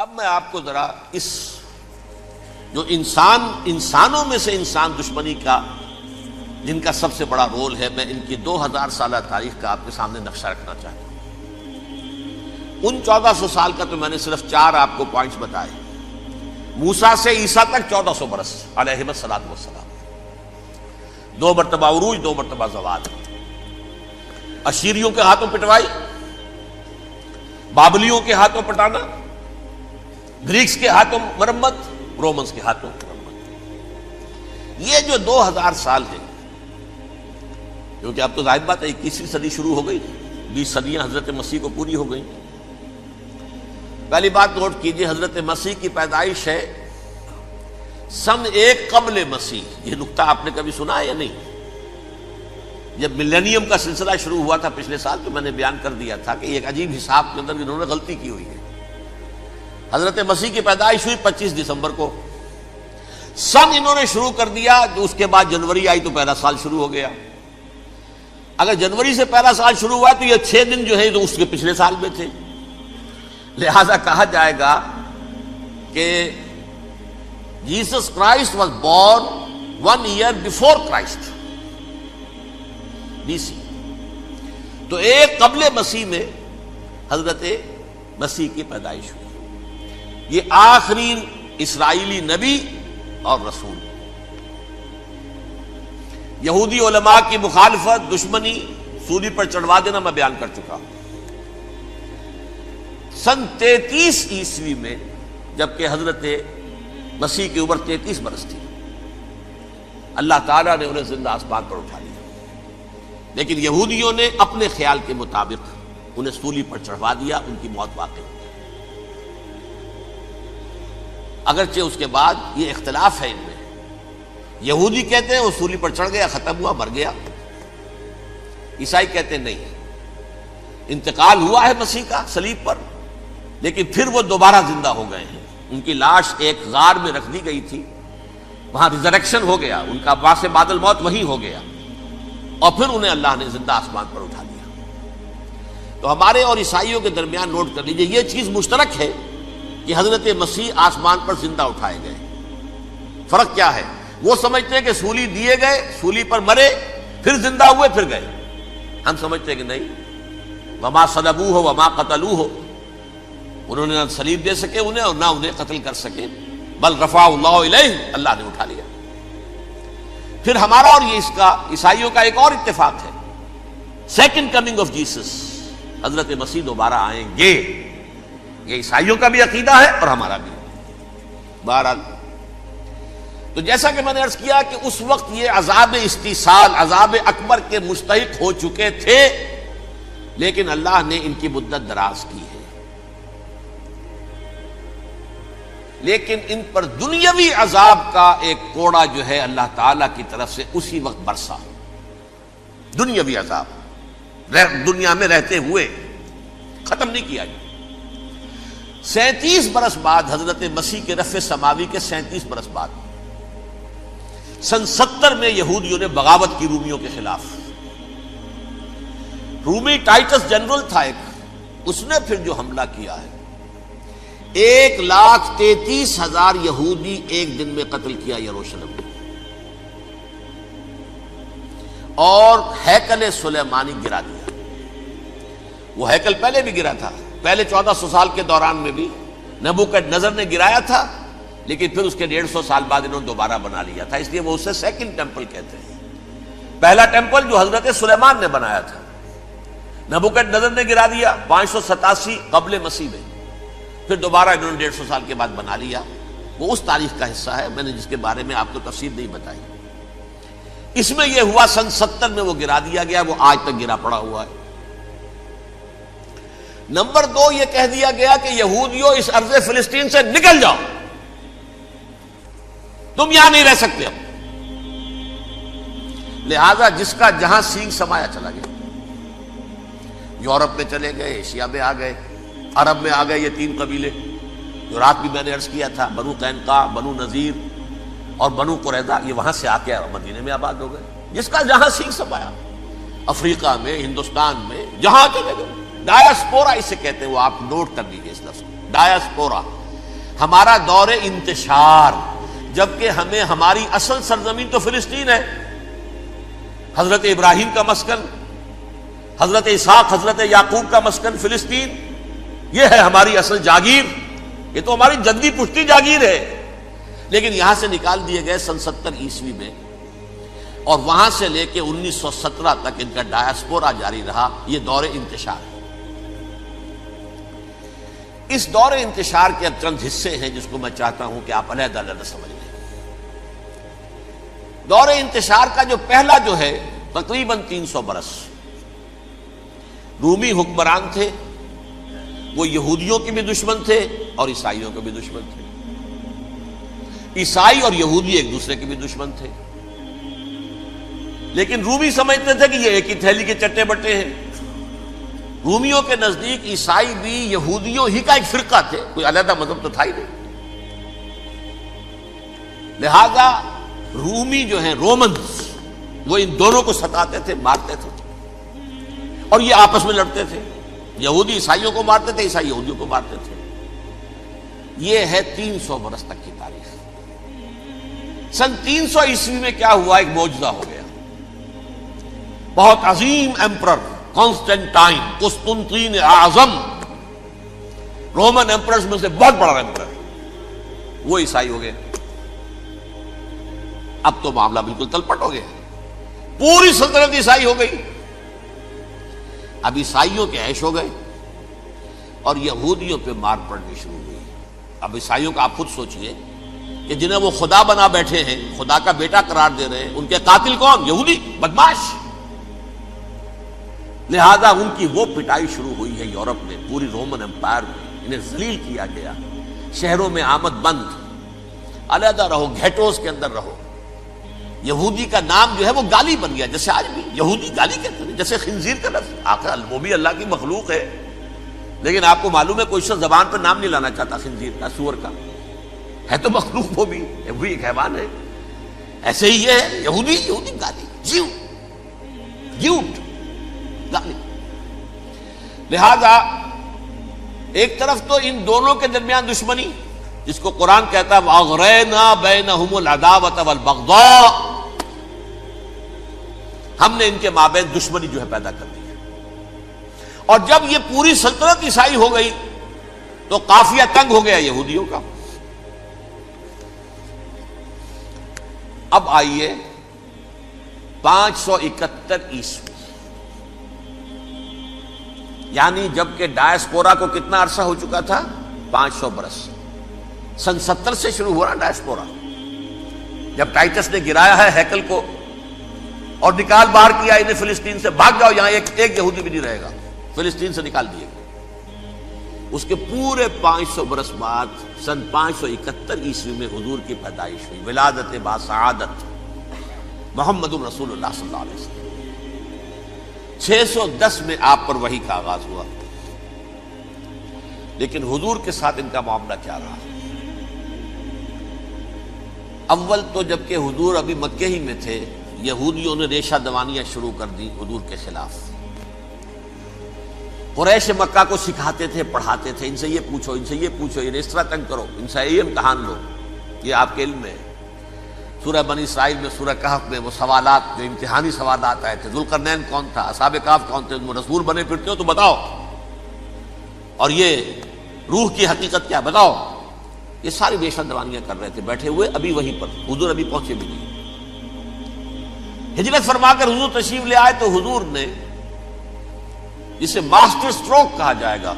اب میں آپ کو ذرا اس جو انسانوں میں سے انسان دشمنی کا جن کا سب سے بڑا رول ہے، میں ان کی 2000 سالہ تاریخ کا آپ کے سامنے نقشہ رکھنا چاہتا ہوں۔ ان 1400 سال کا تو میں نے صرف 4 آپ کو پوائنٹس بتائے۔ موسیٰ سے عیسیٰ تک 1400 برس علیہ الصلوۃ والسلام، 2 مرتبہ عروج، 2 مرتبہ زوال، اشیریوں کے ہاتھوں پٹوائی، بابلیوں کے ہاتھوں پٹانا، گریکس کے ہاتھوں مرمت، رومنز کے ہاتھوں مرمت۔ یہ جو 2000 سال ہے، کیونکہ اب تو ظاہر بات ہے 21ویں صدی شروع ہو گئی، 20 صدیاں حضرت مسیح کو پوری ہو گئی۔ پہلی بات نوٹ کیجئے، حضرت مسیح کی پیدائش ہے سن 1 قبل مسیح۔ یہ نقطہ آپ نے کبھی سنا ہے یا نہیں؟ جب ملینیم کا سلسلہ شروع ہوا تھا پچھلے سال، تو میں نے بیان کر دیا تھا کہ ایک عجیب حساب کے اندر انہوں نے غلطی کی ہوئی ہے۔ حضرت مسیح کی پیدائش ہوئی 25 دسمبر کو، سن انہوں نے شروع کر دیا، تو اس کے بعد جنوری آئی تو پہلا سال شروع ہو گیا۔ اگر جنوری سے پہلا سال شروع ہوا تو یہ 6 دن جو ہے تو اس کے پچھلے سال میں تھے، لہذا کہا جائے گا کہ Jesus Christ was born 1 year before Christ, BC۔ تو 1 قبل مسیح میں حضرت مسیح کی پیدائش ہوئی۔ یہ آخری اسرائیلی نبی اور رسول۔ یہودی علماء کی مخالفت، دشمنی، سولی پر چڑھوا دینا میں بیان کر چکا ہوں۔ سن 33 عیسوی میں جبکہ حضرت مسیح کی عمر 33 برس تھی، اللہ تعالیٰ نے انہیں زندہ آسمان پر اٹھا لیا، لیکن یہودیوں نے اپنے خیال کے مطابق انہیں سولی پر چڑھوا دیا، ان کی موت واقع ہو گئی۔ اگرچہ اس کے بعد یہ اختلاف ہے ان میں، یہودی کہتے ہیں وہ سولی پر چڑھ گیا، ختم ہوا، مر گیا، عیسائی کہتے ہیں نہیں، انتقال ہوا ہے مسیح کا صلیب پر، لیکن پھر وہ دوبارہ زندہ ہو گئے ہیں۔ ان کی لاش ایک غار میں رکھ دی گئی تھی، وہاں ریزریکشن ہو گیا، ان کا باعث بعد الموت وہیں ہو گیا، اور پھر انہیں اللہ نے زندہ آسمان پر اٹھا لیا۔ تو ہمارے اور عیسائیوں کے درمیان نوٹ کر لیجئے، یہ چیز مشترک ہے کہ حضرت مسیح آسمان پر زندہ اٹھائے گئے۔ فرق کیا ہے؟ وہ سمجھتے ہیں کہ سولی دیے گئے، سولی پر مرے، پھر زندہ ہوئے، پھر گئے۔ ہم سمجھتے ہیں کہ نہیں، وما صلبوہ وما قتلوہ، انہوں نے نہ صلیب دے سکے انہیں اور نہ انہیں قتل کر سکے، بل رفعہ اللہ الیہ، اللہ نے اٹھا لیا۔ پھر ہمارا اور یہ اس کا عیسائیوں کا ایک اور اتفاق ہے، سیکنڈ کمنگ آف جیسس، حضرت مسیح دوبارہ آئیں گے۔ یہ عیسائیوں کا بھی عقیدہ ہے اور ہمارا بھی۔ بہرحال تو جیسا کہ میں نے عرض کیا کہ اس وقت یہ عذاب استیصال، عذاب اکبر کے مستحق ہو چکے تھے، لیکن اللہ نے ان کی مدت دراز کی ہے، لیکن ان پر دنیاوی عذاب کا ایک کوڑا جو ہے اللہ تعالی کی طرف سے اسی وقت برسا۔ دنیاوی عذاب دنیا میں رہتے ہوئے ختم نہیں کیا گیا۔ 37 برس بعد حضرت مسیح کے رفع سماوی کے 37 برس بعد سن 70 میں یہودیوں نے بغاوت کی رومیوں کے خلاف۔ رومی ٹائٹس جنرل تھا ایک، اس نے پھر جو حملہ کیا ہے، 1,33,000 یہودی ایک دن میں قتل کیا یروشلم میں، اور ہیکل سلیمانی گرا دیا۔ وہ ہیکل پہلے بھی گرا تھا، پہلے 1400 سال کے دوران میں بھی نبوکڈ نظر نے گرایا تھا، لیکن پھر اس کے 150 سال بعد انہوں نے دوبارہ بنا لیا تھا، اس لیے وہ اسے سیکنڈ ٹیمپل کہتے ہیں۔ پہلا ٹیمپل جو حضرت سلیمان نے بنایا تھا، نبوکڈ نظر نے گرا دیا 587 قبل مسیح میں، پھر دوبارہ انہوں نے 150 سال کے بعد بنا لیا۔ وہ اس تاریخ کا حصہ ہے، میں نے جس کے بارے میں آپ کو تفصیل نہیں بتائی۔ اس میں یہ ہوا سن 70 میں وہ گرا دیا گیا، وہ آج تک گرا پڑا ہوا ہے۔ نمبر 2 یہ کہہ دیا گیا کہ یہودیوں اس ارض فلسطین سے نکل جاؤ، تم یہاں نہیں رہ سکتے اب۔ لہذا جس کا جہاں سینگ سمایا چلا گیا، یورپ میں چلے گئے، ایشیا میں آ گئے، عرب میں آ گئے یہ 3 قبیلے جو رات بھی میں نے عرض کیا تھا، بنو قینقاع، بنو نذیر اور بنو قریظہ، یہ وہاں سے آ کے مدینے میں آباد ہو گئے۔ جس کا جہاں سینگ سمایا، افریقہ میں، ہندوستان میں، جہاں چلے گئے۔ ڈایاسپورا اسے کہتے ہیں، وہ آپ نوٹ کر لیجیے اس لفظ کو، ڈایاسپورا، ہمارا دور انتشار، جبکہ ہمیں ہماری اصل سرزمین تو فلسطین ہے، حضرت ابراہیم کا مسکن، حضرت اسحاق حضرت یعقوب کا مسکن فلسطین، یہ ہے ہماری اصل جاگیر، یہ تو ہماری جدی پشتی جاگیر ہے، لیکن یہاں سے نکال دیے گئے سن 70 عیسوی میں، اور وہاں سے لے کے 1917 تک ان کا ڈایاسپورا جاری رہا۔ یہ دور انتشار ہے۔ اس دور انتشار کے اب چند حصے ہیں جس کو میں چاہتا ہوں کہ آپ علیحدہ علیحدہ سمجھ لیں۔ دور انتشار کا جو پہلا جو ہے تقریباً 300 برس، رومی حکمران تھے، وہ یہودیوں کے بھی دشمن تھے اور عیسائیوں کے بھی دشمن تھے، عیسائی اور یہودی ایک دوسرے کے بھی دشمن تھے، لیکن رومی سمجھتے تھے کہ یہ ایک ہی تھیلی کے چٹے بٹے ہیں۔ رومیوں کے نزدیک عیسائی بھی یہودیوں ہی کا ایک فرقہ تھے، کوئی علیحدہ مذہب تو تھا ہی نہیں، لہذا رومی جو ہیں رومنز وہ ان دونوں کو ستاتے تھے، مارتے تھے، اور یہ آپس میں لڑتے تھے، یہودی عیسائیوں کو مارتے تھے، عیسائی یہودیوں کو مارتے تھے۔ یہ ہے 300 برس تک کی تاریخ۔ سن 300 عیسوی میں کیا ہوا؟ ایک معجزہ ہو گیا۔ بہت عظیم ایمپرر کانسٹینٹائن، قسطنطین اعظم، رومن ایمپررز میں سے بہت بڑا ایمپرر، وہ عیسائی ہو گئے۔ اب تو معاملہ بالکل تلپٹ ہو گیا، پوری سلطنت عیسائی ہو گئی۔ اب عیسائیوں کے عیش ہو گئے اور یہودیوں پہ مار پڑنی شروع ہوئی۔ اب عیسائیوں کا آپ خود سوچئے کہ جنہیں وہ خدا بنا بیٹھے ہیں، خدا کا بیٹا قرار دے رہے ہیں، ان کے قاتل کون؟ یہودی بدماش۔ لہذا ان کی وہ پٹائی شروع ہوئی ہے یورپ میں، پوری رومن امپائر میں انہیں ذلیل کیا گیا، شہروں میں آمد بند، علیحدہ رہو، گھیٹوز کے اندر رہو۔ یہودی کا نام جو ہے وہ گالی بن گیا، جیسے آج بھی یہودی گالی کہتے ہیں، جیسے خنزیر کا لفظ، آخر وہ بھی اللہ کی مخلوق ہے، لیکن آپ کو معلوم ہے کوئی شخص زبان پہ نام نہیں لانا چاہتا خنزیر کا، سور کا، ہے تو مخلوق وہ بھی ایک حیوان ہے۔ ایسے ہی یہ ہے یہودی گالی، جیو گیوٹ گالی۔ لہذا ایک طرف تو ان دونوں کے درمیان دشمنی، جس کو قرآن کہتا ہے وَأَغْرَيْنَا بَيْنَهُمُ الْعَدَاوَةَ وَالْبَغْضَاءَ، ہم نے ان کے مابین دشمنی جو ہے پیدا کر دی ہے۔ اور جب یہ پوری سلطنت عیسائی ہو گئی تو قافیہ تنگ ہو گیا یہودیوں کا۔ اب آئیے 571 عیسوی، یعنی جبکہ ڈایاسپورا کو کتنا عرصہ ہو چکا تھا؟ 500 برس۔ سن 70 سے شروع ہوا نا ڈایاسپورا، جب ٹائٹس نے گرایا ہے ہیکل کو اور نکال باہر کیا انہیں فلسطین سے، بھاگ جاؤ یہاں ایک یہودی بھی نہیں رہے گا، فلسطین سے نکال دیے گئے۔ اس کے پورے 500 برس بعد سن 571 عیسوی میں حضور کی پیدائش ہوئی، ولادت باسعادت محمد رسول اللہ صلی اللہ علیہ وسلم۔ 610 میں آپ پر وحی کا آغاز ہوا، لیکن حضور کے ساتھ ان کا معاملہ کیا رہا؟ اول تو جبکہ حضور ابھی مکے ہی میں تھے، یہودیوں نے ریشہ دوانیاں شروع کر دی حضور کے خلاف۔ قریش مکہ کو سکھاتے تھے، پڑھاتے تھے، ان سے یہ پوچھو، ان سے یہ پوچھو، انہیں اس طرح تنگ کرو، ان سے یہ امتحان لو، یہ آپ کے علم میں ہے۔ سورہ بنی اسرائیل میں، سورہ کہف میں وہ سوالات، جو امتحانی سوالات آئے تھے، ذوالقرنین کون تھا، اصحاب کہف کون تھے، تم رسول بنے پھرتے ہو تو بتاؤ، اور یہ روح کی حقیقت کیا بتاؤ، یہ ساری ریشہ دوانیاں کر رہے تھے بیٹھے ہوئے، ابھی وہیں پر حضور ابھی پہنچے بھی نہیں۔ ہجرت فرما کر حضور تشریف لے آئے تو حضور نے، جسے ماسٹر سٹروک کہا جائے گا،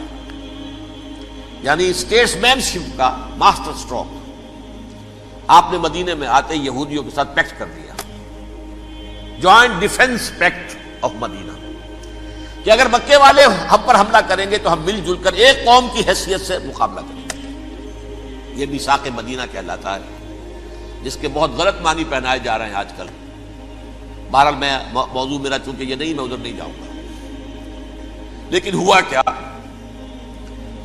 یعنی اسٹیٹس مین شپ کا ماسٹر سٹروک، آپ نے مدینے میں آتے یہودیوں کے ساتھ پیکٹ کر دیا، جوائنٹ ڈیفنس پیکٹ آف مدینہ، کہ اگر مکے والے ہم پر حملہ کریں گے تو ہم مل جل کر ایک قوم کی حیثیت سے مقابلہ کریں گے۔ یہ میثاق مدینہ کہلاتا ہے، جس کے بہت غلط معنی پہنائے جا رہے ہیں آج کل۔ بہرحال میں موضوع میرا چونکہ یہ نہیں، میں ادھر نہیں جاؤں گا، لیکن ہوا کیا؟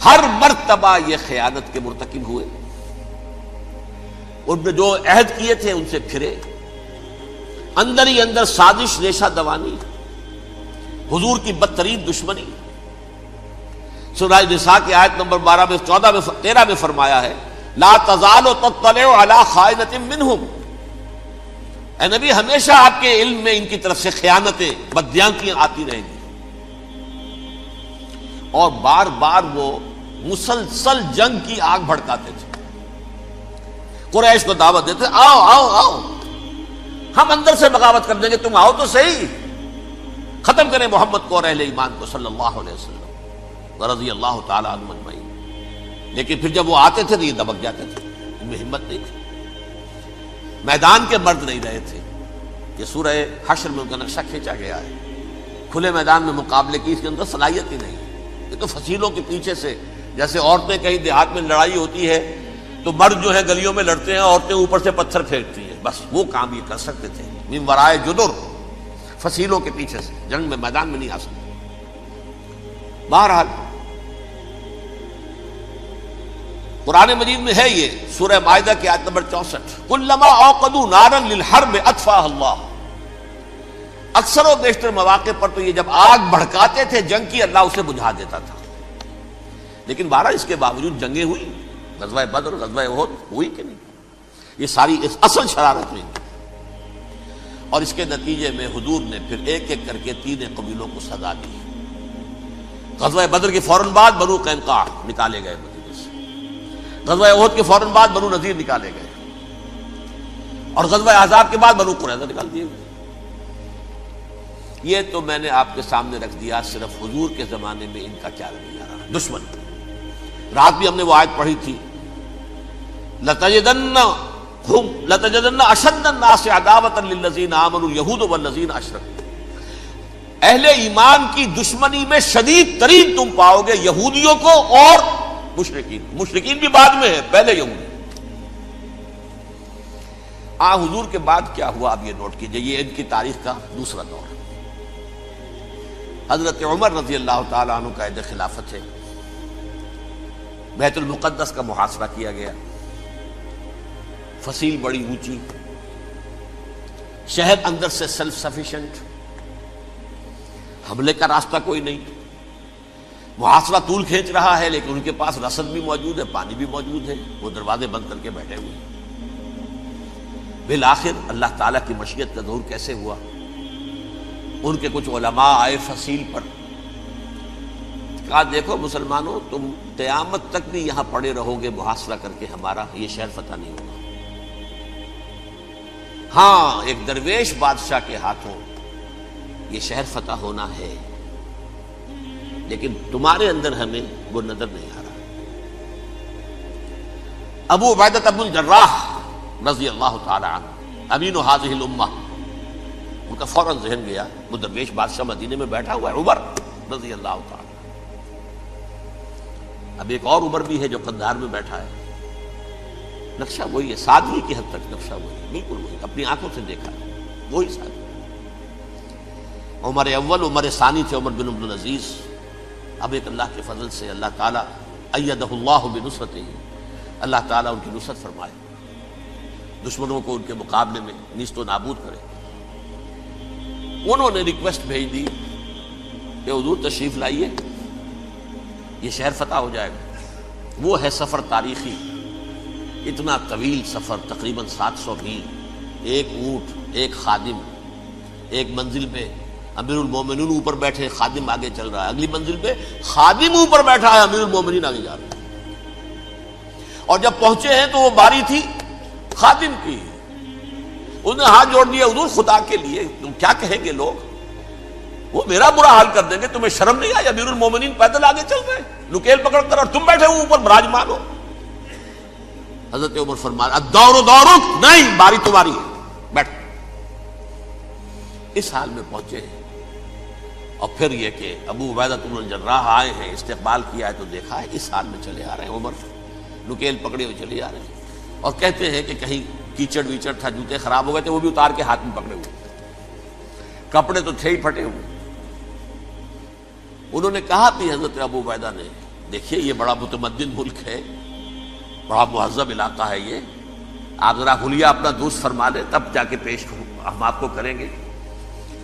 ہر مرتبہ یہ خیانت کے مرتکب ہوئے، ان نے جو عہد کیے تھے ان سے پھرے، اندر ہی اندر سازش، ریشہ دوانی، حضور کی بدترین دشمنی۔ سورہ نساء کی آیت نمبر 12 میں 14 میں 13 میں فرمایا ہے لا تزال تطلع علی خائنۃ منہم، اے نبی ہمیشہ آپ کے علم میں ان کی طرف سے خیانتیں، بددیانتیاں آتی رہیں گی. اور بار بار وہ مسلسل جنگ کی آگ بھڑکاتے تھے. قریش کو دعوت دیتے، آؤ آؤ آؤ ہم اندر سے بغاوت کر دیں گے، تم آؤ تو صحیح، ختم کریں محمد کو اور اہل ایمان کو صلی اللہ علیہ وسلم رضی اللہ تعالی عنہم اجمعین. لیکن پھر جب وہ آتے تھے تو یہ دبک جاتے تھے، ان میں ہمت نہیں تھی، میدان کے مرد نہیں رہے تھے. یہ سورہ حشر میں ان کا نقشہ کھینچا گیا ہے. کھلے میدان میں مقابلے کی اس کے اندر صلاحیت ہی نہیں. یہ تو فصیلوں کے پیچھے سے، جیسے عورتیں کہیں دیہات میں لڑائی ہوتی ہے تو مرد جو ہے گلیوں میں لڑتے ہیں، عورتیں اوپر سے پتھر پھینکتی ہیں، بس وہ کام یہ کر سکتے تھے. من ورائے جدر، فصیلوں کے پیچھے سے، جنگ میں میدان میں نہیں آ سکتے. بہرحال قرآن مجید میں ہے یہ سورہ مائدہ کی آیت نمبر 64، کلما اوقدوا نارا للحرب اطفاها اللہ. اکثر و بیشتر مواقع پر تو یہ جب آگ بھڑکاتے تھے جنگ کی، اللہ اسے بجھا دیتا تھا. لیکن بہرحال اس کے باوجود جنگیں ہوئی، غزوہ بدر، غزوہ احد ہوئی کہ نہیں؟ یہ ساری اس اصل شرارت میں. اور اس کے نتیجے میں حضور نے پھر ایک ایک کر کے 3 قبیلوں کو سزا دی. غزوہ بدر کے فوراً بعد بنو قینقاع نکالے گئے مدینے سے، غزوہ احد کے فوراً بعد بنو نذیر نکالے گئے، اور غزوہ احزاب کے بعد بنو قریظہ نکال دیے گئے. یہ تو میں نے آپ کے سامنے رکھ دیا صرف حضور کے زمانے میں ان کا کیا رویہ رہا. دشمن، رات بھی ہم نے وہ آیت پڑھی تھی، لَتَجِدَنَّ أَشَدَّ النَّاسِ عَدَاوَةً لِلَّذِينَ آمَنُوا الْيَهُودُ وَالَّذِينَ أَشْرَكُوا. اہل ایمان کی دشمنی میں شدید ترین تم پاؤ گے یہودیوں کو اور مشرکین. مشرکین بھی بعد میں ہے، پہلے یہودی. حضور کے بعد کیا ہوا اب یہ نوٹ کیجئے، یہ ان کی تاریخ کا دوسرا دور. حضرت عمر رضی اللہ تعالیٰ عنہ کا عہد خلافت ہے. بیت المقدس کا محاصرہ کیا گیا، فصیل بڑی اونچی، شہر اندر سے سیلف سفیشینٹ، حملے کا راستہ کوئی نہیں. محاصرہ طول کھینچ رہا ہے لیکن ان کے پاس رسد بھی موجود ہے، پانی بھی موجود ہے، وہ دروازے بند کر کے بیٹھے ہوئے. بالآخر اللہ تعالیٰ کی مشیت کا ظہور کیسے ہوا؟ ان کے کچھ علماء آئے فصیل پر، کہا دیکھو مسلمانوں، تم قیامت تک بھی یہاں پڑے رہو گے محاصرہ کر کے، ہمارا یہ شہر فتح نہیں ہوگا. ہاں ایک درویش بادشاہ کے ہاتھوں یہ شہر فتح ہونا ہے، لیکن تمہارے اندر ہمیں وہ نظر نہیں آ رہا. ابو عبیدہ بن الجراح رضی اللہ تعالی عنہ، امین هذه الامہ، ان کا فوراً ذہن گیا وہ درویش بادشاہ مدینے میں بیٹھا ہوا ہے عمر رضی اللہ تعالی. اب ایک اور عمر بھی ہے جو قندھار میں بیٹھا ہے. نقشہ وہی ہے، سادگی کی حد تک نقشہ وہی ہے، بالکل وہی، اپنی آنکھوں سے دیکھا ہے وہی سادگی. عمر اول، عمر ثانی تھے عمر بن عبد العزیز. اب ایک اللہ کے فضل سے اللہ تعالیٰ ایدہ اللہ بنصرتہ، اللہ تعالیٰ ان کی نصرت فرمائے، دشمنوں کو ان کے مقابلے میں نیست و نابود کرے. انہوں نے ریکویسٹ بھیج دی کہ حضور تشریف لائیے، یہ شہر فتح ہو جائے گا. وہ ہے سفر تاریخی، اتنا طویل سفر، تقریباً 700 میل، ایک اونٹ، ایک خادم، ایک منزل پہ امیر المومنین اوپر بیٹھے، خادم آگے چل رہا ہے، اگلی منزل پہ خادم اوپر بیٹھا ہے، امیر المومنین آگے جا رہا ہے. اور جب پہنچے ہیں تو وہ باری تھی خادم کی. انہوں نے ہاتھ جوڑ دیا، حضور خدا کے لیے تم کیا کہیں گے لوگ، وہ میرا برا حال کر دیں گے، تمہیں شرم نہیں آئی؟ امیر المومنین پیدل آگے چل رہے ہیں نکیل پکڑ کر، اور تم بیٹھے ہو اوپر براجمان ہو. حضرت عمر فرمایا الدور دورک، نہیں باری تمہاری ہے، بیٹھ. اس حال میں پہنچے ہیں. اور پھر یہ کہ ابو عبیدہ بن الجراح آئے ہیں، استقبال کیا ہے تو دیکھا ہے اس حال میں چلے آ رہے ہیں. عمر نکیل پکڑے ہوئے چلے آ رہے ہیں، اور کہتے ہیں کہ کہیں کیچڑ ویچڑ تھا، جوتے خراب ہو گئے تھے، وہ بھی اتار کے ہاتھ میں پکڑے ہوئے، کپڑے تو تھے ہی پھٹے ہوئے. انہوں نے کہا بھی حضرت ابو عبیدہ نے، دیکھیے یہ بڑا متمدن ملک ہے، بڑا مہذب علاقہ ہے یہ، آپ ذرا حلیہ اپنا دوست فرما لیں تب جا کے پیش ہم آپ کو کریں گے.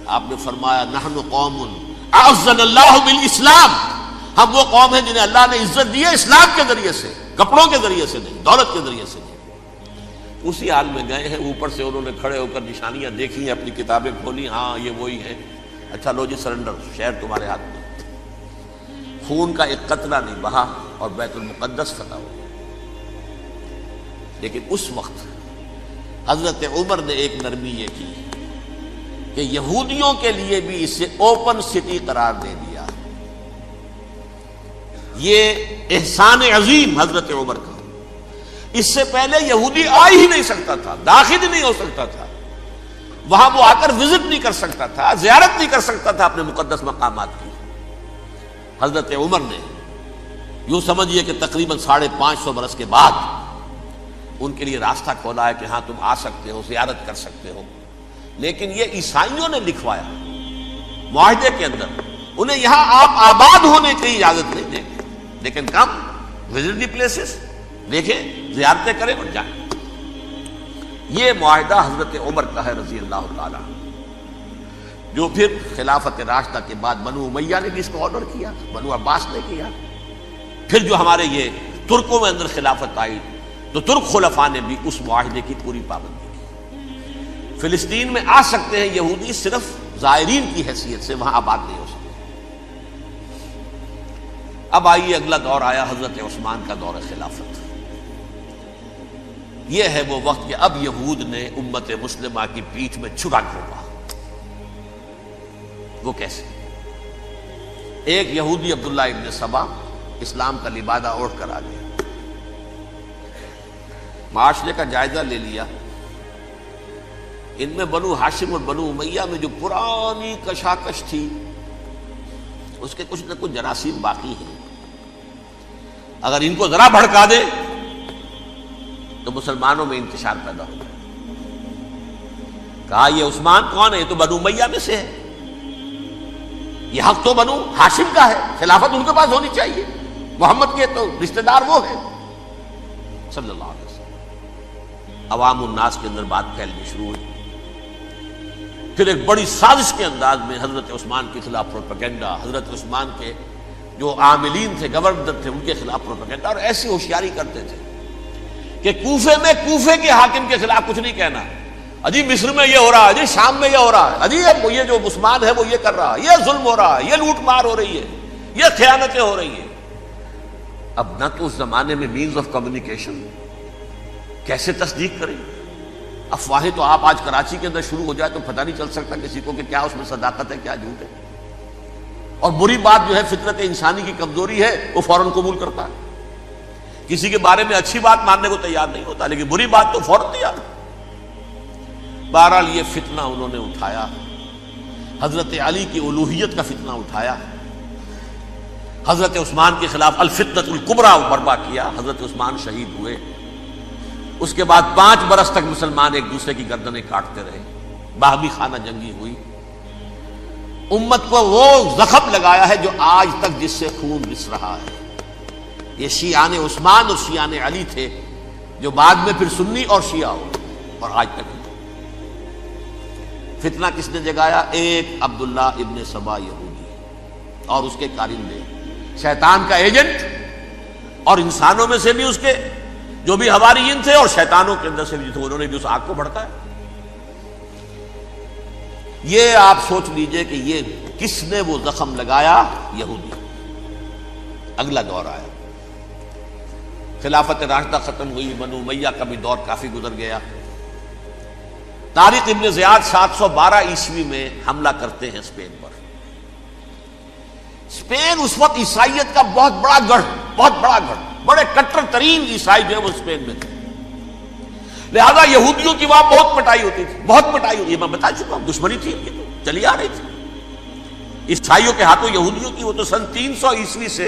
آپ نے فرمایا نحن قوم اعزنا اللہ بالاسلام، ہم وہ قوم ہیں جنہیں اللہ نے عزت دی ہے اسلام کے ذریعے سے. کپڑوں کے ذریعے سے نہیں، دولت کے ذریعے سے نہیں۔ اسی حال میں گئے ہیں، اوپر سے انہوں نے کھڑے ہو کر نشانیاں دیکھی ہیں، اپنی کتابیں کھولی، ہاں یہ وہی ہے، اچھا لو جی سرنڈر، شہر تمہارے ہاتھ میں۔ خون کا ایک قطرہ نہیں بہا اور بیت المقدس فتح ہو گیا۔ لیکن اس وقت حضرت عمر نے ایک نرمی یہ کی کہ یہودیوں کے لیے بھی اسے اوپن سٹی قرار دے دیا۔ یہ احسان عظیم حضرت عمر کا۔ اس سے پہلے یہودی آ ہی نہیں سکتا تھا، داخل ہی نہیں ہو سکتا تھا، وہاں وہ آ کر وزٹ نہیں کر سکتا تھا، زیارت نہیں کر سکتا تھا اپنے مقدس مقامات کی۔ حضرت عمر نے یوں سمجھیے کہ تقریباً 550 برس کے بعد ان کے لیے راستہ کھولا ہے کہ ہاں تم آ سکتے ہو، زیارت کر سکتے ہو۔ لیکن یہ عیسائیوں نے لکھوایا معاہدے کے اندر، انہیں یہاں آپ آباد ہونے کی اجازت نہیں دیں گے، لیکن کم وزٹ دی پلیسز، دیکھیں زیارتیں کریں اور جائیں۔ یہ معاہدہ حضرت عمر کا ہے رضی اللہ تعالیٰ، جو پھر خلافت راشدہ کے بعد بنو امیہ نے بھی اس کو آنر کیا، بنو عباس نے کیا۔ پھر جو ہمارے یہ ترکوں میں اندر خلافت آئی تو ترک خلفاء نے بھی اس معاہدے کی پوری پابندی کی۔ فلسطین میں آ سکتے ہیں یہودی صرف زائرین کی حیثیت سے، وہاں آباد نہیں ہو سکتے۔ اب آئیے اگلا دور آیا حضرت عثمان کا دور خلافت۔ یہ ہے وہ وقت کہ اب یہود نے امت مسلمہ کی پیٹھ میں چھرا گھونپا۔ وہ کیسے؟ ایک یہودی عبداللہ ابن سبا اسلام کا لبادہ اوڑھ کر آ گیا، معاشرے کا جائزہ لے لیا، ان میں بنو ہاشم اور بنو امیہ میں جو پرانی کشاکش تھی اس کے کچھ نہ کچھ جراثیم باقی ہیں، اگر ان کو ذرا بھڑکا دے تو مسلمانوں میں انتشار پیدا ہو جائے۔ کہا یہ عثمان کون ہے؟ یہ تو بنو امیہ میں سے ہے، یہ حق تو بنو ہاشم کا ہے، خلافت ان کے پاس ہونی چاہیے، محمد کے تو رشتہ دار وہ ہے صلی اللہ علیہ وسلم۔ عوام الناس کے اندر بات پھیلنی شروع ہوئی۔ پھر ایک بڑی سازش کے انداز میں حضرت عثمان کے خلاف پروپیگنڈا، حضرت عثمان کے جو عاملین تھے، گورنر تھے، ان کے خلاف پروپیگنڈا، اور ایسی ہوشیاری کرتے تھے کہ کوفے میں کوفے کے حاکم کے خلاف کچھ نہیں کہنا، اجی مصر میں یہ ہو رہا ہے، اجی شام میں یہ ہو رہا ہے، اجی یہ جو عثمان ہے وہ یہ کر رہا ہے، یہ ظلم ہو رہا ہے، یہ لوٹ مار ہو رہی ہے، یہ خیانتیں ہو رہی ہیں۔ اب نہ تو اس زمانے میں مینز آف کمیونیکیشن، کیسے تصدیق کریں؟ افواہیں تو آپ آج کراچی کے اندر شروع ہو جائے تو پتہ نہیں چل سکتا کسی کو کہ کیا اس میں صداقت ہے، کیا جھوٹ ہے، اور بری بات جو ہے فطرت انسانی کی کمزوری ہے وہ فوراً قبول کرتا ہے، کسی کے بارے میں اچھی بات ماننے کو تیار نہیں ہوتا، لیکن بری بات تو فوراً تیار۔ بہرحال یہ فتنہ انہوں نے اٹھایا، حضرت علی کی الوہیت کا فتنہ اٹھایا، حضرت عثمان کے خلاف الفتنۃ الکبریٰ برپا کیا، حضرت عثمان شہید ہوئے۔ اس کے بعد 5 برس تک مسلمان ایک دوسرے کی گردنیں کاٹتے رہے، باہمی خانہ جنگی ہوئی، امت کو وہ زخم لگایا ہے جو آج تک جس سے خون رس رہا ہے۔ یہ شیعان عثمان اور شیعان علی تھے جو بعد میں پھر سنی اور شیعہ ہو، اور آج تک فتنہ کس نے جگایا؟ ایک عبداللہ ابن سبا یہودی اور اس کے کارندے، شیطان کا ایجنٹ، اور انسانوں میں سے بھی اس کے جو بھی حواریین تھے اور شیطانوں کے اندر سے بھی تھے، انہوں نے بھی اس آگ کو بھڑکایا۔ یہ آپ سوچ لیجئے کہ یہ کس نے وہ زخم لگایا؟ یہودی۔ اگلا دور آیا، خلافت راشدہ ختم ہوئی، بنو امیہ کا بھی دور کافی گزر گیا۔ طارق ابن زیاد 712 عیسوی میں حملہ کرتے ہیں اسپین پر۔ اسپین اس وقت عیسائیت کا بہت بڑا گڑھ، بڑے کٹر ترین عیسائی جو ہے وہ اسپین میں تھے، لہذا یہودیوں کی وہاں بہت پٹائی ہوتی تھی، یہ میں بتا چکا ہوں، دشمنی تھی ان کی تو چلی آ رہی تھی عیسائیوں کے ہاتھوں یہودیوں کی، وہ تو سن 300 عیسوی سے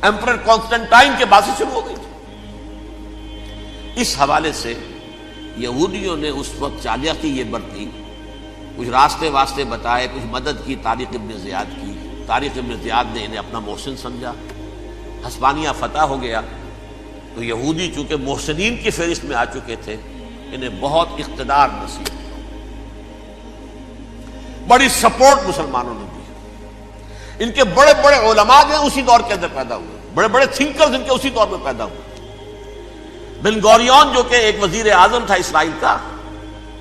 ایمپرر کانسٹنٹائن کے بعد سے شروع ہو گئی تھی۔ اس حوالے سے یہودیوں نے اس وقت چالاکی یہ برتی، کچھ راستے واسطے بتائے، کچھ مدد کی طارق ابن زیاد کی۔ طارق ابن زیاد نے انہیں اپنا محسن سمجھا، ہسپانیہ فتح ہو گیا تو یہودی چونکہ محسنین کی فہرست میں آ چکے تھے، انہیں بہت اقتدار نصیب ہوا، بڑی سپورٹ مسلمانوں نے دی۔ ان کے بڑے بڑے علماء جو اسی دور کے اندر پیدا ہوئے، بڑے بڑے تھنکرز ان کے اسی دور میں پیدا ہوئے۔ بن گوریون جو کہ ایک وزیر اعظم تھا اسرائیل کا،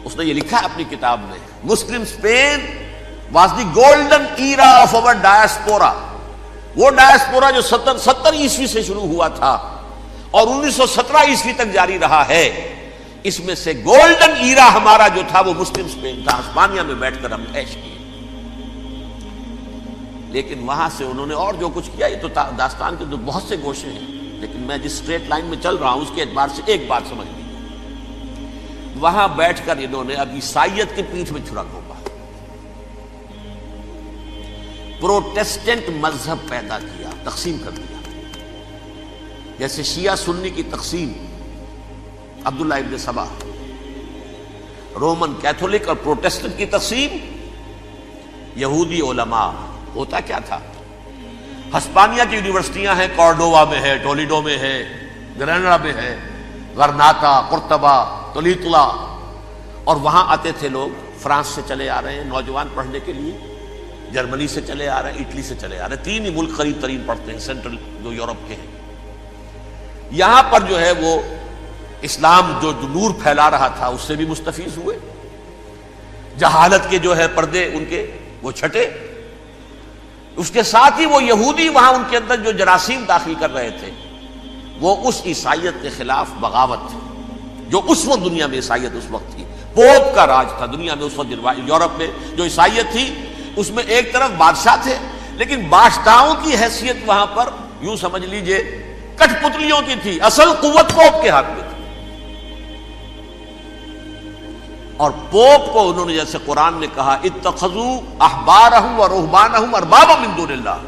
اس نے یہ لکھا ہے اپنی کتاب میں، Muslim Spain was the golden era of our diaspora. وہ ڈائسپورا جو 70 عیسوی سے شروع ہوا تھا اور 1917 عیسوی تک جاری رہا ہے، اس میں سے گولڈن ایرا ہمارا جو تھا وہ مسلم اسپین تھا. ہسپانیہ میں بیٹھ کر ہم عیش کیے. لیکن وہاں سے انہوں نے اور جو کچھ کیا، یہ تو داستان کے بہت سے گوشے ہیں، لیکن میں جس اسٹریٹ لائن میں چل رہا ہوں اس کے اعتبار سے ایک بات سمجھ لیجیے. وہاں بیٹھ کر انہوں نے اب عیسائیت کی پیٹھ میں چھرا گھونپا، پروٹیسٹنٹ مذہب پیدا کیا، تقسیم کر دیا. جیسے شیعہ سنی کی تقسیم، عبداللہ ابن سبا، رومن کیتھولک اور پروٹیسٹنٹ کی تقسیم، یہودی علماء. ہوتا کیا تھا؟ ہسپانیہ کی یونیورسٹیاں ہیں، کارڈووا میں ہے، ٹولیڈو میں ہے، گریناڈا میں ہے، غرناطہ، قرطبہ، تولیتلا، اور وہاں آتے تھے لوگ. فرانس سے چلے آ رہے ہیں نوجوان پڑھنے کے لیے، جرمنی سے چلے آ رہے ہیں، اٹلی سے چلے آ رہے ہیں. 3 ہی ملک قریب ترین پڑھتے ہیں سینٹرل جو یورپ کے ہیں. یہاں پر جو ہے وہ اسلام جو نور پھیلا رہا تھا اس سے بھی مستفیض ہوئے. جہالت کے جو ہے پردے ان کے وہ چھٹے. اس کے ساتھ ہی وہ یہودی وہاں ان کے اندر جو جراثیم داخل کر رہے تھے وہ اس عیسائیت کے خلاف بغاوت تھی جو اس وقت دنیا میں عیسائیت اس وقت تھی. پوپ کا راج تھا دنیا میں اس وقت. یورپ میں جو عیسائیت تھی اس میں ایک طرف بادشاہ تھے، لیکن بادشاہوں کی حیثیت وہاں پر یوں سمجھ لیجئے کٹ پتلیوں کی تھی. اصل قوت پوپ کے ہاتھ میں تھی. اور پوپ کو انہوں نے جیسے قرآن نے کہا اتخذوا احبارهم ورهبانهم اربابا من دون اللہ،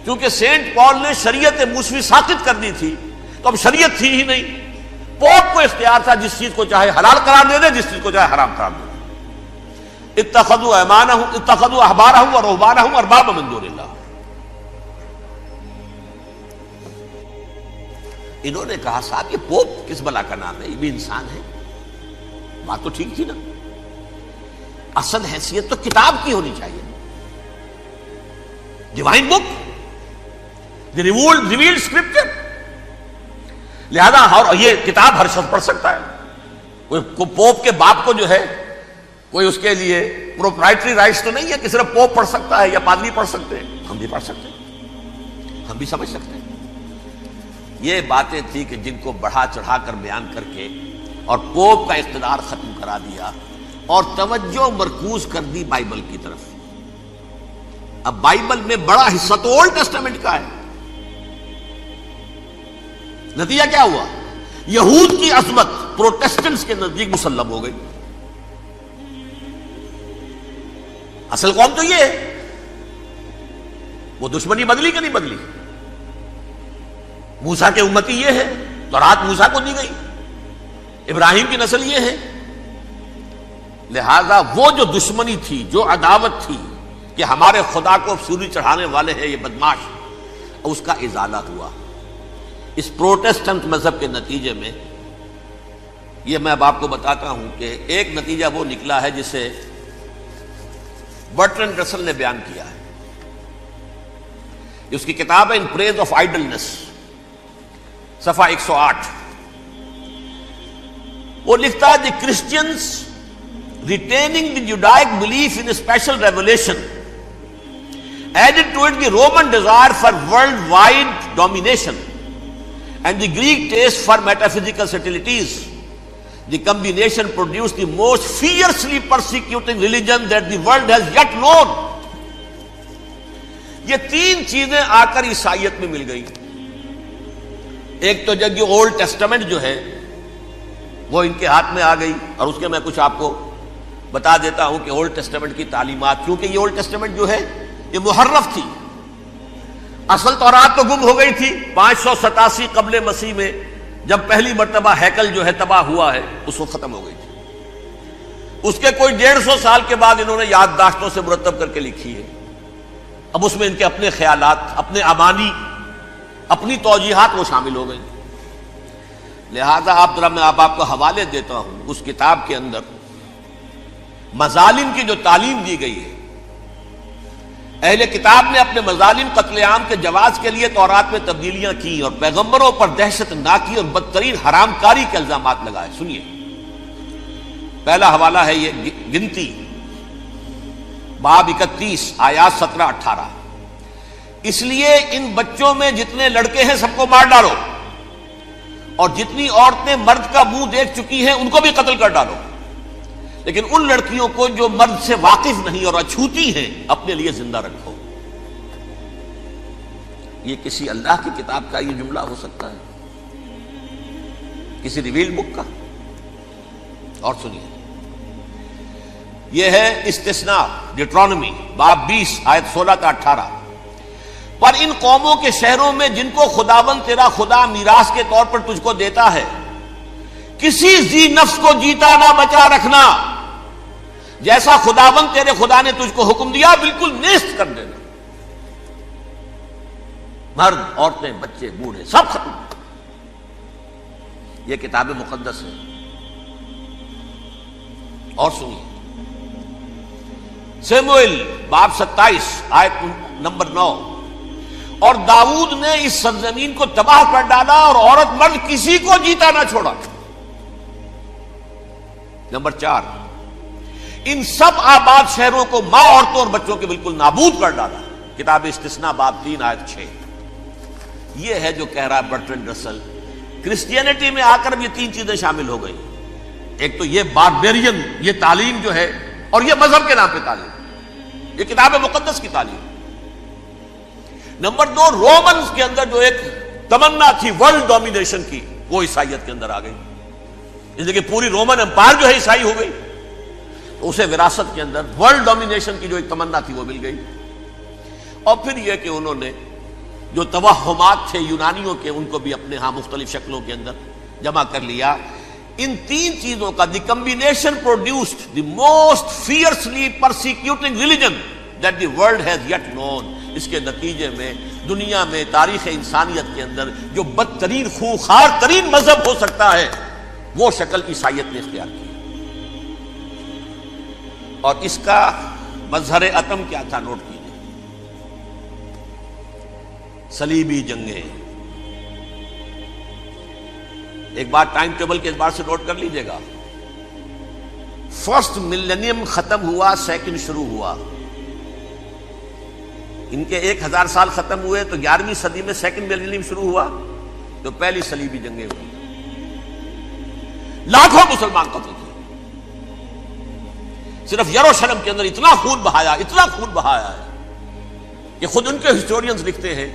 کیونکہ سینٹ پال نے شریعت موسوی ساقط کر دی تھی تو اب شریعت تھی ہی نہیں. پوپ کو اختیار تھا جس چیز کو چاہے حلال قرار دے دے، جس چیز کو چاہے حرام قرار دے دے. اتخذوا احبارهم ورهبانهم اربابا من دون اللہ. انہوں نے کہا صاحب یہ پوپ کس بلا کا نام ہے، یہ بھی انسان ہے. بات تو ٹھیک تھی نا، اصل حیثیت تو کتاب کی ہونی چاہیے، ڈیوائن بک، دی ریویلڈ اسکرپچر. لہذا اور یہ کتاب ہر شخص پڑھ سکتا ہے. کوئی پوپ کے باپ کو جو ہے کوئی اس کے لیے پروپرائٹری رائٹس تو نہیں ہے کہ صرف پوپ پڑھ سکتا ہے یا پادری پڑھ سکتے ہیں. ہم بھی پڑھ سکتے ہیں، ہم بھی سمجھ سکتے ہیں. یہ باتیں تھی کہ جن کو بڑھا چڑھا کر بیان کر کے اور پوپ کا اقتدار ختم کرا دیا اور توجہ مرکوز کر دی بائبل کی طرف. اب بائبل میں بڑا حصہ تو اولڈ ٹیسٹامنٹ کا ہے. نتیجہ کیا ہوا؟ یہود کی عظمت پروٹیسٹنٹس کے نزدیک مسلم ہو گئی. اصل قوم تو یہ ہے. وہ دشمنی بدلی کہ نہیں بدلی؟ موسیٰ کے امتی یہ ہے، تورات موسیٰ کو دی گئی، ابراہیم کی نسل یہ ہے. لہذا وہ جو دشمنی تھی، جو عداوت تھی کہ ہمارے خدا کو سولی چڑھانے والے ہیں یہ بدماش، اس کا ازالہ ہوا اس پروٹیسٹنٹ مذہب کے نتیجے میں. یہ میں اب آپ کو بتاتا ہوں کہ ایک نتیجہ وہ نکلا ہے جسے برٹرنڈ رسل نے بیان کیا ہے. اس کی کتاب ہے ان پریز آف آئیڈلنس، صفحہ 108. وہ لکھتا ہے the Christians retaining the Judaic belief in special revelation added to it the Roman desire for worldwide domination and the Greek taste for metaphysical subtleties. The combination produce the most fiercely persecuting religion that the world has yet known. یہ 3 چیزیں آ کر عیسائیت میں مل گئی. ایک تو جب یہ اولڈ ٹیسٹامنٹ جو ہے وہ ان کے ہاتھ میں آ گئی، اور اس کے میں کچھ آپ کو بتا دیتا ہوں کہ اولڈ ٹیسٹامنٹ کی تعلیمات، کیونکہ یہ اولڈ ٹیسٹامنٹ جو ہے یہ محرف تھی. اصل تورات تو گم ہو گئی تھی 587 قبل مسیح میں، جب پہلی مرتبہ ہیکل جو ہے تباہ ہوا ہے اس وقت ختم ہو گئی تھی. اس کے کوئی 150 سال کے بعد انہوں نے یادداشتوں سے مرتب کر کے لکھی ہے. اب اس میں ان کے اپنے خیالات، اپنے امانی، اپنی توجیحات وہ شامل ہو گئی. لہذا میں آپ کو حوالے دیتا ہوں اس کتاب کے اندر مظالم کی جو تعلیم دی گئی ہے اہل کتاب نے اپنے مظالم قتل عام کے جواز کے لیے تورات میں تبدیلیاں کی اور پیغمبروں پر دہشت ناکی اور بدترین حرام کاری کے الزامات لگائے. سنیے، پہلا حوالہ ہے یہ گنتی باب 31 آیات 17-18. اس لیے ان بچوں میں جتنے لڑکے ہیں سب کو مار ڈالو، اور جتنی عورتیں مرد کا منہ دیکھ چکی ہیں ان کو بھی قتل کر ڈالو، لیکن ان لڑکیوں کو جو مرد سے واقف نہیں اور اچھوتی ہیں اپنے لیے زندہ رکھو. یہ کسی اللہ کی کتاب کا یہ جملہ ہو سکتا ہے؟ کسی ریویل بک کا؟ اور سنیے، یہ ہے استثناء ڈیٹرانومی باب 20 آیت 16-18. پر ان قوموں کے شہروں میں جن کو خداوند تیرا خدا میراث کے طور پر تجھ کو دیتا ہے، کسی ذی نفس کو جیتا نہ بچا رکھنا، جیسا خداوند تیرے خدا نے تجھ کو حکم دیا بالکل نیست کر دینا. مرد، عورتیں، بچے، بوڑھے سب ختم. یہ کتاب مقدس ہے. اور سنیے، سموئیل باب 27 آیت نمبر 9. اور داؤد نے اس سرزمین کو تباہ کر ڈالا اور عورت مرد کسی کو جیتا نہ چھوڑا. نمبر 4، ان سب آباد شہروں کو ماں، عورتوں اور بچوں کے بالکل نابود کر ڈالا. کتاب استثناء باب 3 آیت 6. یہ ہے جو کہہ رہا ہے برٹرینڈ رسل، کرسچینٹی میں آ کر اب یہ تین چیزیں شامل ہو گئی. ایک تو یہ باربیرین یہ تعلیم جو ہے، اور یہ مذہب کے نام پہ تعلیم، یہ کتاب مقدس کی تعلیم. نمبر 2، رومنز کے اندر جو ایک تمنا تھی ورلڈ ڈومینیشن کی، وہ عیسائیت کے اندر آ گئی. اس لیے کہ پوری رومن امپائر جو ہے عیسائی ہو گئی، تو اسے وراثت کے اندر ورلڈ ڈومینیشن کی جو ایک تمنا تھی وہ مل گئی. اور پھر یہ کہ انہوں نے جو توہمات تھے یونانیوں کے، ان کو بھی اپنے ہاں مختلف شکلوں کے اندر جمع کر لیا. ان تین چیزوں کا the combination produced the most fiercely persecuting religion that the world has yet known. اس کے نتیجے میں دنیا میں تاریخ انسانیت کے اندر جو بدترین خوخار ترین مذہب ہو سکتا ہے وہ شکل عیسائیت نے اختیار کی. اور اس کا مظہر عتم کیا تھا؟ نوٹ کیجیے، صلیبی جنگیں. ایک بات ٹائم ٹیبل کے اعتبار سے نوٹ کر لیجیے گا. فرسٹ ملینیم ختم ہوا، سیکنڈ شروع ہوا. ان کے 1000 سال ختم ہوئے تو 11ویں صدی میں سیکنڈ ملینیم شروع ہوا، تو پہلی صلیبی جنگیں ہوئی. لاکھوں مسلمان قتل کیے. صرف یروشلم کے اندر اتنا خون بہایا ہے کہ خود ان کے ہسٹورینز لکھتے ہیں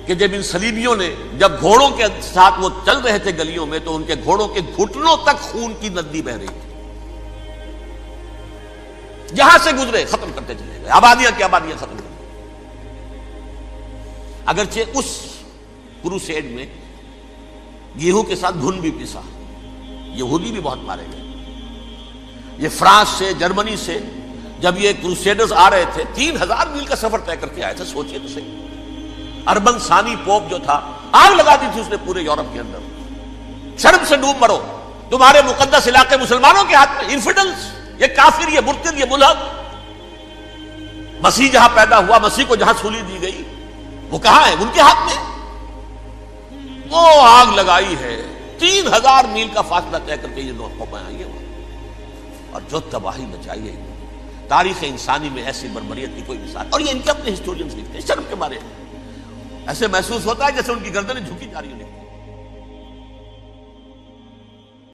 کہ جب ان صلیبیوں نے جب گھوڑوں کے ساتھ وہ چل رہے تھے گلیوں میں، تو ان کے گھوڑوں کے گھٹنوں تک خون کی ندی بہ رہی تھی. جہاں سے گزرے ختم کرتے چلے گئے، آبادیاں کی آبادیاں ختم کر. اگرچہ اس کروسیڈ میں گیہوں کے ساتھ گھن بھی پسا، یہودی بھی بہت مارے گئے. یہ فرانس سے، جرمنی سے جب یہ کروسیڈرز آ رہے تھے، 3000 میل کا سفر طے کر کے آئے تھے. سوچئے تو صحیح. اربن ثانی پوپ جو تھا، آگ لگا دی تھی اس نے پورے یورپ کے اندر. شرم سے ڈوب مرو، تمہارے مقدس علاقے مسلمانوں کے ہاتھ میں. انفیڈلز، یہ کافر، یہ مرتد، یہ ملحد. مسیح جہاں پیدا ہوا، مسیح کو جہاں سولی دی گئی، وہ کہاں ہے؟ ان کے ہاتھ میں. وہ آگ لگائی ہے، 3000 میل کا فاصلہ طے کر کے یہ لوگ قومیں آئی ہیں، اور جو تباہی مچائی ہے. تاریخ انسانی میں ایسی بربریت کی کوئی مثال. اور یہ ان کے اپنے ہسٹورینز لکھتے ہیں. شرم کے مارے ایسے محسوس ہوتا ہے جیسے ان کی گردنیں جھکی جا رہی ہیں.